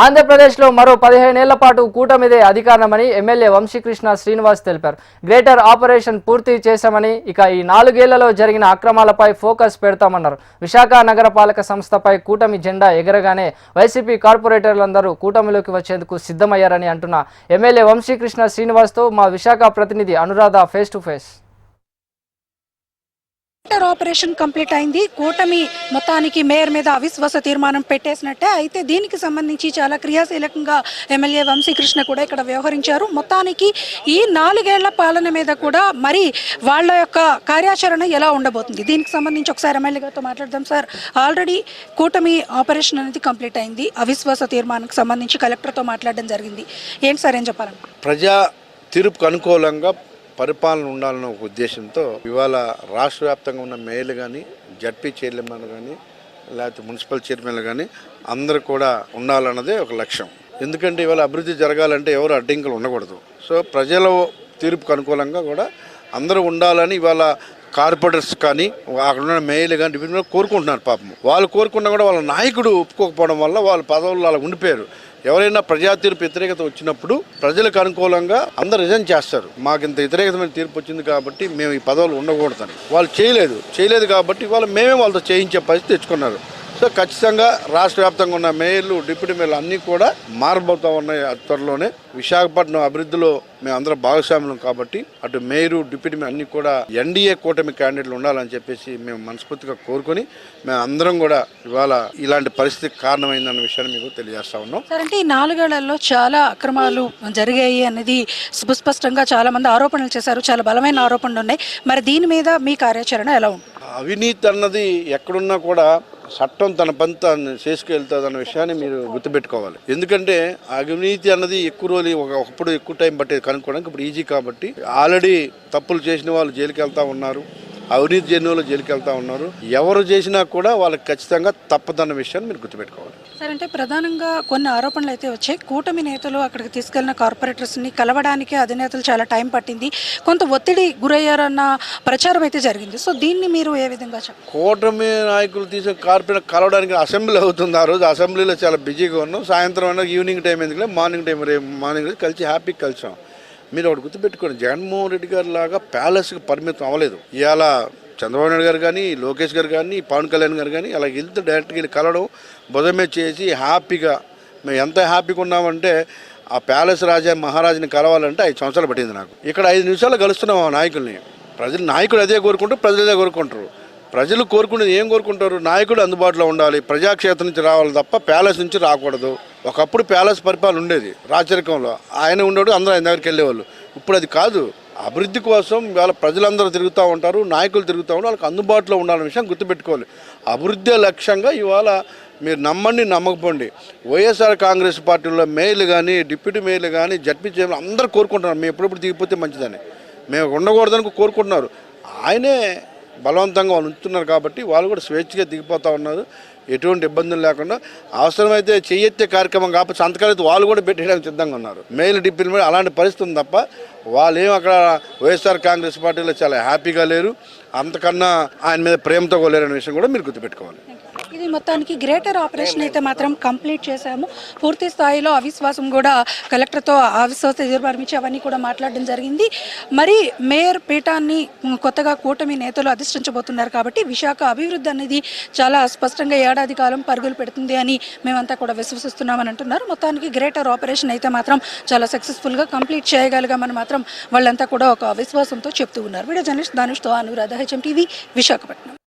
ఆంధ్రప్రదేశ్లో మరో 15 ఏళ్ల పాటు కూటమిదే అధికారమని ఎమ్మెల్యే వంశీకృష్ణ శ్రీనివాస్ తెలిపారు. గ్రేటర్ ఆపరేషన్ పూర్తి చేశామని, ఇక ఈ 4 ఏళ్లలో జరిగిన అక్రమాలపై ఫోకస్ పెడతామన్నారు. విశాఖ నగరపాలక సంస్థపై కూటమి జెండా ఎగరగానే వైసీపీ కార్పొరేటర్లందరూ కూటమిలోకి వచ్చేందుకు సిద్ధమయ్యారని అంటున్న ఎమ్మెల్యే వంశీకృష్ణ శ్రీనివాస్తో మా విశాఖ ప్రతినిధి Anuradha face to face. Operation complete అయింది. కూటమి మొత్తానికి మేయర్ మీద అవిశ్వాస తీర్మానం పెట్టేసినట్టే. అయితే దీనికి సంబంధించి చాలా క్రియాశీలకంగా ఎమ్మెల్యే వంశీకృష్ణ కూడా ఇక్కడ వ్యవహరించారు. మొత్తానికి ఈ 4 ఏళ్ల పాలన మీద కూడా మరి వాళ్ళ యొక్క కార్యాచరణ ఎలా ఉండబోతుంది, దీనికి సంబంధించి ఒకసారి ఎమ్మెల్యే గారితో మాట్లాడదాం. సార్, ఆల్రెడీ కూటమి ఆపరేషన్ అనేది కంప్లీట్ అయింది. అవిశ్వాస తీర్మానానికి సంబంధించి కలెక్టర్తో మాట్లాడడం జరిగింది. ఏంటి సార్, ఏం చెప్పాలంటే? ప్రజా తీర్పుకు అనుకూలంగా పరిపాలన ఉండాలన్న ఒక ఉద్దేశంతో ఇవాళ రాష్ట్ర వ్యాప్తంగా ఉన్న మేయర్లు కానీ, జడ్పీ చైర్మన్లు కానీ, లేకపోతే మున్సిపల్ చైర్మన్లు కానీ అందరూ కూడా ఉండాలన్నదే ఒక లక్ష్యం. ఎందుకంటే ఇవాళ అభివృద్ధి జరగాలంటే ఎవరు అడ్డంకులు ఉండకూడదు. సో ప్రజల తీర్పుకు అనుకూలంగా కూడా అందరూ ఉండాలని ఇవాళ కార్పొరేటర్స్ కానీ, అక్కడ ఉన్న మేయర్లు కానీ డివిజన్లో కోరుకుంటున్నారు. పాపం వాళ్ళు కోరుకున్నా కూడా వాళ్ళ నాయకుడు ఒప్పుకోకపోవడం వల్ల వాళ్ళ పదవులు అలా ఉండిపోయారు. ఎవరైనా ప్రజా తీర్పు వ్యతిరేకత వచ్చినప్పుడు ప్రజలకు అనుకూలంగా అందరు రిజైన్ చేస్తారు. మాకు ఇంత వ్యతిరేకతమైన తీర్పు వచ్చింది కాబట్టి మేము ఈ పదవులు ఉండకూడదని. వాళ్ళు చేయలేదు కాబట్టి వాళ్ళు మేమే వాళ్ళతో చేయించే పరిస్థితి తెచ్చుకున్నారు. సో ఖచ్చితంగా రాష్ట్ర వ్యాప్తంగా ఉన్న మేయర్లు, డిప్యూటీ మేయర్లు అన్నీ కూడా మారబోతూ ఉన్నాయి. త్వరలోనే విశాఖపట్నం అభివృద్ధిలో మేము అందరం భాగస్వామ్యం కాబట్టి అటు మేయరు, డిప్యూటీ మేయర్ అన్నీ కూడా ఎన్డీఏ కూటమి క్యాండిడేట్లు ఉండాలని చెప్పేసి మేము మనస్ఫూర్తిగా కోరుకొని మేము అందరం కూడా ఇవాళ ఇలాంటి పరిస్థితికి కారణమైందన్న విషయాన్ని మీకు తెలియజేస్తా ఉన్నాం. సార్, అంటే ఈ 4 ఏళ్లలో చాలా అక్రమాలు జరిగాయి అనేది సుస్పష్టంగా చాలా మంది ఆరోపణలు చేశారు. చాలా బలమైన ఆరోపణలు ఉన్నాయి. మరి దీని మీద మీ కార్యాచరణ ఎలా ఉంటుంది? అవినీతి అన్నది ఎక్కడున్నా కూడా చట్టం తన పని తాను చేసుకెళ్తుంది అన్న విషయాన్ని మీరు గుర్తుపెట్టుకోవాలి. ఎందుకంటే అవినీతి అన్నది ఎక్కువ రోజులు ఒకప్పుడు ఎక్కువ టైం పట్టేది కనుక్కోవడానికి. ఇప్పుడు ఈజీ కాబట్టి ఆల్రెడీ తప్పులు చేసిన వాళ్ళు జైలుకి వెళ్తూ ఉన్నారు, అవినీతి చేసిన వాళ్ళు జైలుకి వెళ్తూ ఉన్నారు. ఎవరు చేసినా కూడా వాళ్ళకి ఖచ్చితంగా తప్పదన్న విషయాన్ని మీరు గుర్తుపెట్టుకోవాలి. సార్, అంటే ప్రధానంగా కొన్ని ఆరోపణలు అయితే వచ్చాయి. కూటమి నేతలు అక్కడికి తీసుకెళ్లిన కార్పొరేటర్స్ని కలవడానికి అధినేతలు చాలా టైం పట్టింది, కొంత ఒత్తిడి గురయ్యారన్న ప్రచారం అయితే జరిగింది. సో దీన్ని మీరు ఏ విధంగా చెప్పారు? కూటమి నాయకులు తీసుకుని కార్పొరేటర్ కలవడానికి అసెంబ్లీ అవుతుంది. ఆ రోజు అసెంబ్లీలో చాలా బిజీగా ఉన్నాం. సాయంత్రం అయినా ఈవినింగ్ టైం ఎందుకు, మార్నింగ్ కలిసి హ్యాపీగా కలిసాం. మీరు ఒకటి గుర్తుపెట్టుకోండి, జగన్మోహన్ రెడ్డి గారి లాగా ప్యాలెస్కి పరిమితం అవ్వలేదు. ఇవాళ చంద్రబాబు నాయుడు గారు కానీ, లోకేష్ గారు కానీ, పవన్ కళ్యాణ్ గారు కానీ అలా వెళ్తే డైరెక్ట్గా వెళ్ళి కలవడం, బుధమే చేసి హ్యాపీగా మేము ఎంత హ్యాపీగా ఉన్నామంటే ఆ ప్యాలెస్ రాజా మహారాజుని కలవాలంటే 5 సంవత్సరాలు పట్టింది నాకు. ఇక్కడ 5 నిమిషాలు కలుస్తున్నాం ఆ నాయకుల్ని. నాయకుడు అదే కోరుకుంటారు, ప్రజలు అదే కోరుకుంటారు. ప్రజలు కోరుకునేది ఏం కోరుకుంటారు? నాయకుడు అందుబాటులో ఉండాలి, ప్రజాక్షేత్రం నుంచి రావాలి తప్ప ప్యాలెస్ నుంచి రాకూడదు. ఒకప్పుడు ప్యాలెస్ పరిపాలన ఉండేది రాచరికంలో, ఆయన ఉండేవాడు, అందరూ ఆయన దగ్గరికి వెళ్ళేవాళ్ళు. ఇప్పుడు అది కాదు. అభివృద్ధి కోసం ఇవాళ ప్రజలందరూ తిరుగుతూ ఉంటారు, నాయకులు తిరుగుతూ ఉంటారు. వాళ్ళకి అందుబాటులో ఉండాలనే విషయం గుర్తుపెట్టుకోవాలి. అభివృద్ధి లక్ష్యంగా ఇవాళ మీరు నమ్మండి నమ్మకపోండి, వైఎస్ఆర్ కాంగ్రెస్ పార్టీలో మేయర్లు కానీ, డిప్యూటీ మేయర్లు కానీ, జడ్పీ చైర్మన్ అందరూ కోరుకుంటున్నారు మేము ఎప్పుడప్పుడు దిగిపోతే మంచిదని. మేము ఉండకూడదని కోరుకుంటున్నారు. ఆయనే బలవంతంగా వాళ్ళు ఉంచుతున్నారు కాబట్టి వాళ్ళు కూడా స్వేచ్ఛగా దిగిపోతూ ఉన్నారు, ఎటువంటి ఇబ్బందులు లేకుండా. అవసరమైతే చెయ్యెత్తే కార్యక్రమం కాకపోతే సంతకాలు అయితే వాళ్ళు కూడా పెట్టేయడానికి సిద్ధంగా ఉన్నారు. మేయర్లు, డిప్యూటీ మేయర్ అలాంటి పరిస్థితి ఉంది తప్ప వాళ్ళు ఏం అక్కడ వైఎస్ఆర్ కాంగ్రెస్ పార్టీలో చాలా హ్యాపీగా లేరు, అంతకన్నా ఆయన మీద ప్రేమతో లేరనే విషయం కూడా మీరు గుర్తుపెట్టుకోవాలి. ఇది మొత్తానికి గ్రేటర్ ఆపరేషన్ అయితే మాత్రం కంప్లీట్ చేశాము. పూర్తి స్థాయిలో అవిశ్వాసం కూడా కలెక్టర్తో అవిశ్వాస తీర్మానించి అవన్నీ కూడా మాట్లాడడం జరిగింది. మరి మేయర్ పీఠాన్ని కొత్తగా కూటమి నేతలు అధిష్ఠించబోతున్నారు కాబట్టి విశాఖ అభివృద్ధి అనేది చాలా స్పష్టంగా ఏడాది కాలం పరుగులు పెడుతుంది అని మేమంతా కూడా విశ్వసిస్తున్నామని అంటున్నారు. మొత్తానికి గ్రేటర్ ఆపరేషన్ అయితే మాత్రం చాలా సక్సెస్ఫుల్గా కంప్లీట్ చేయగలిగామని మాత్రం వాళ్ళంతా కూడా ఒక విశ్వాసంతో చెప్తూ ఉన్నారు. వీడియో జర్నలిస్ట్ ధనుష్తో అనురాధ, HM TV, విశాఖపట్నం.